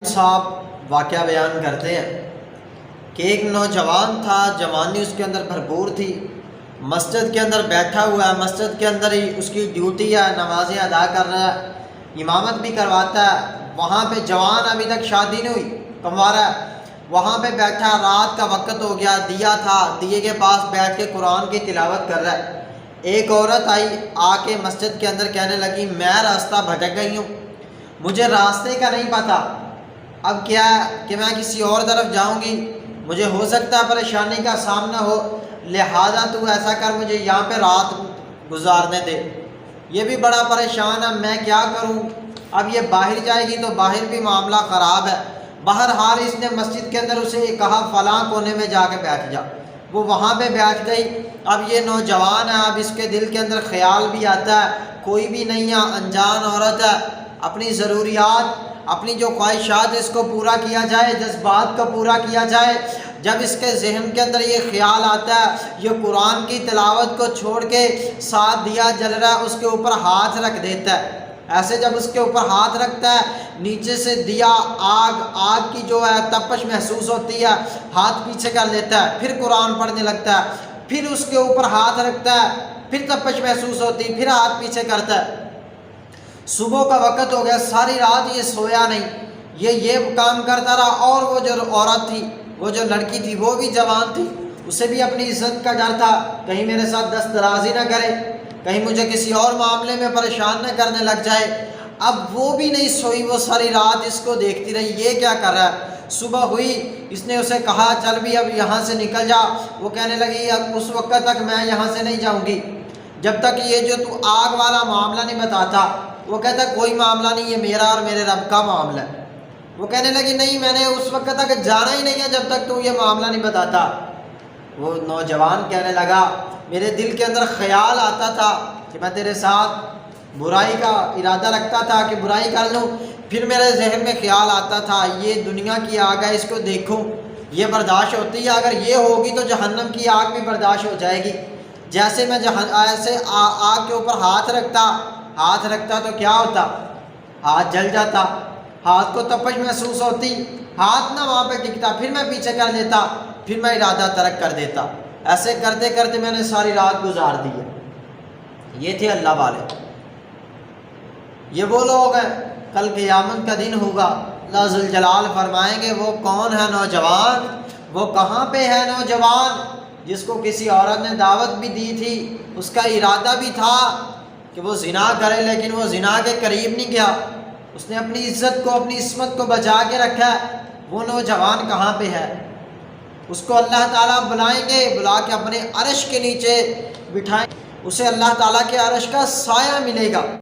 صاحب واقعہ بیان کرتے ہیں کہ ایک نوجوان تھا، جوانی اس کے اندر بھرپور تھی، مسجد کے اندر بیٹھا ہوا ہے، مسجد کے اندر ہی اس کی ڈیوٹی ہے، نمازیں ادا کر رہا ہے، امامت بھی کرواتا ہے۔ وہاں پہ جوان ابھی تک شادی نہیں ہوئی، کنوارا ہے، وہاں پہ بیٹھا، رات کا وقت ہو گیا، دیا تھا، دیے کے پاس بیٹھ کے قرآن کی تلاوت کر رہا ہے۔ ایک عورت آئی، آ کے مسجد کے اندر کہنے لگی میں راستہ بھٹک گئی ہوں، مجھے راستے کا نہیں پتہ، اب کیا ہے کہ میں کسی اور طرف جاؤں گی، مجھے ہو سکتا ہے پریشانی کا سامنا ہو، لہٰذا تو ایسا کر مجھے یہاں پہ رات گزارنے دے۔ یہ بھی بڑا پریشان ہے، میں کیا کروں؟ اب یہ باہر جائے گی تو باہر بھی معاملہ خراب ہے۔ بہرحال اس نے مسجد کے اندر اسے کہا فلاں کونے میں جا کے بیٹھ جا، وہ وہاں پہ بیٹھ گئی۔ اب یہ نوجوان ہے، اب اس کے دل کے اندر خیال بھی آتا ہے کوئی بھی نہیں ہے، انجان عورت ہے، اپنی ضروریات، اپنی جو خواہشات اس کو پورا کیا جائے، جذبات کو پورا کیا جائے۔ جب اس کے ذہن کے اندر یہ خیال آتا ہے، یہ قرآن کی تلاوت کو چھوڑ کے ساتھ دیا جل رہا ہے اس کے اوپر ہاتھ رکھ دیتا ہے۔ ایسے جب اس کے اوپر ہاتھ رکھتا ہے، نیچے سے دیا آگ کی جو ہے تپش محسوس ہوتی ہے، ہاتھ پیچھے کر لیتا ہے، پھر قرآن پڑھنے لگتا ہے، پھر اس کے اوپر ہاتھ رکھتا ہے، پھر تپش محسوس ہوتی ہے، پھر ہاتھ پیچھے کرتا ہے۔ صبح کا وقت ہو گیا، ساری رات یہ سویا نہیں، یہ کام کرتا رہا۔ اور وہ جو عورت تھی، وہ جو لڑکی تھی، وہ بھی جوان تھی، اسے بھی اپنی عزت کا ڈر تھا، کہیں میرے ساتھ دست درازی نہ کرے، کہیں مجھے کسی اور معاملے میں پریشان نہ کرنے لگ جائے۔ اب وہ بھی نہیں سوئی، وہ ساری رات اس کو دیکھتی رہی، یہ کیا کر رہا ہے۔ صبح ہوئی، اس نے اسے کہا چل بھی اب یہاں سے نکل جا۔ وہ کہنے لگی اب اس وقت تک میں یہاں سے نہیں جاؤں گی جب تک یہ جو تو آگ والا معاملہ نہیں بتاتا۔ وہ کہتا کوئی معاملہ نہیں، یہ میرا اور میرے رب کا معاملہ ہے۔ وہ کہنے لگی نہیں، میں نے اس وقت تک جانا ہی نہیں ہے جب تک تو یہ معاملہ نہیں بتاتا۔ وہ نوجوان کہنے لگا میرے دل کے اندر خیال آتا تھا کہ میں تیرے ساتھ برائی کا ارادہ رکھتا تھا کہ برائی کر لوں، پھر میرے ذہن میں خیال آتا تھا یہ دنیا کی آگ ہے، اس کو دیکھوں یہ برداشت ہوتی ہے، اگر یہ ہوگی تو جہنم کی آگ بھی برداشت ہو جائے گی۔ جیسے میں ایسے آگ کے اوپر ہاتھ رکھتا تو کیا ہوتا؟ ہاتھ جل جاتا، ہاتھ کو تپش محسوس ہوتی، ہاتھ نہ وہاں پہ ٹکتا، پھر میں پیچھے کر لیتا، پھر میں ارادہ ترک کر دیتا۔ ایسے کرتے کرتے میں نے ساری رات گزار دی ہے۔ یہ تھے اللہ والے، یہ وہ لوگ ہیں کل قیامت کا دن ہوگا، اللہ ذوالجلال فرمائیں گے وہ کون ہے نوجوان، وہ کہاں پہ ہے نوجوان جس کو کسی عورت نے دعوت بھی دی تھی، اس کا ارادہ بھی تھا کہ وہ زنا کرے، لیکن وہ زنا کے قریب نہیں گیا، اس نے اپنی عزت کو، اپنی عصمت کو بچا کے رکھا ہے۔ وہ نوجوان کہاں پہ ہے؟ اس کو اللہ تعالیٰ بلائیں گے، بلا کے اپنے عرش کے نیچے بٹھائیں، اسے اللہ تعالیٰ کے عرش کا سایہ ملے گا۔